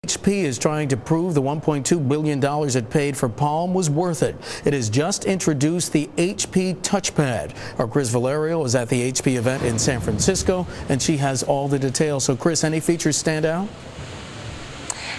HP is trying to prove the $1.2 billion it paid for Palm was worth it. It has just introduced the HP TouchPad. Our Cris Valerio is at the HP event in San Francisco, and she has all the details. So, Cris, any features stand out?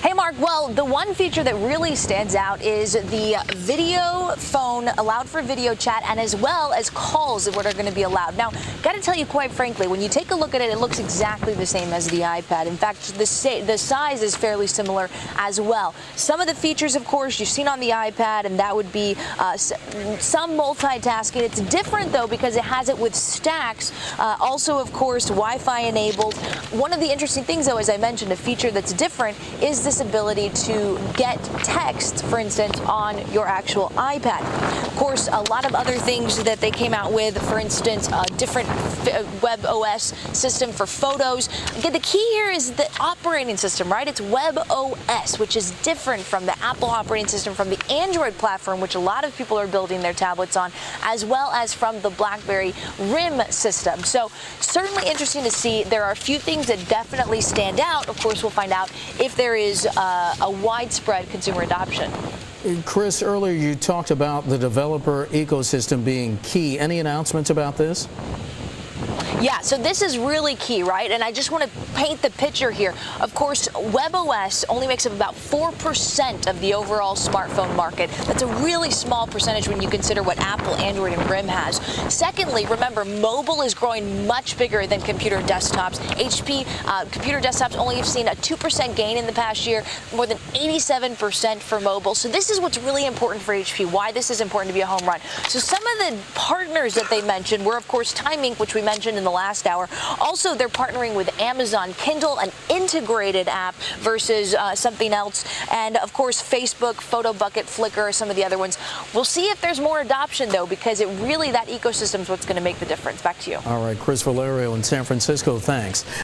Hey, Mark. Well, the one feature that really stands out is the video phone allowed for video chat and as well as calls that are going to be allowed. Now, got to tell you quite frankly, when you take a look at it, it looks exactly the same as the iPad. In fact, the size is fairly similar as well. Some of the features, of course, you've seen on the iPad, and that would be some multitasking. It's different, though, because it has it with stacks. Also, of course, Wi-Fi enabled. One of the interesting things, though, as I mentioned, a feature that's different is this ability to get text, for instance, on your actual iPad. Of course, a lot of other things that they came out with, for instance, a different web OS system for photos. Again, the key here is the operating system, right? It's web OS, which is different from the Apple operating system, from the Android platform, which a lot of people are building their tablets on, as well as from the BlackBerry RIM system. So certainly interesting to see. There are a few things that definitely stand out. Of course, we'll find out if there is a widespread consumer adoption. Cris, earlier you talked about the developer ecosystem being key. Any announcements about this? Yeah, so this is really key, right? And I just want to paint the picture here. Of course, WebOS only makes up about 4% of the overall smartphone market. That's a really small percentage when you consider what Apple, Android, and RIM has. Secondly, remember, mobile is growing much bigger than computer desktops. HP computer desktops only have seen a 2% gain in the past year, more than 87% for mobile. So this is what's really important for HP, why this is important to be a home run. So some of the partners that they mentioned were, of course, Timing, which we mentioned in the last hour. Also, they're partnering with Amazon Kindle, an integrated app versus something else. And of course, Facebook, PhotoBucket, Flickr, some of the other ones. We'll see if there's more adoption, though, because it really, that ecosystem is what's going to make the difference. Back to you. All right, Cris Valerio in San Francisco, thanks.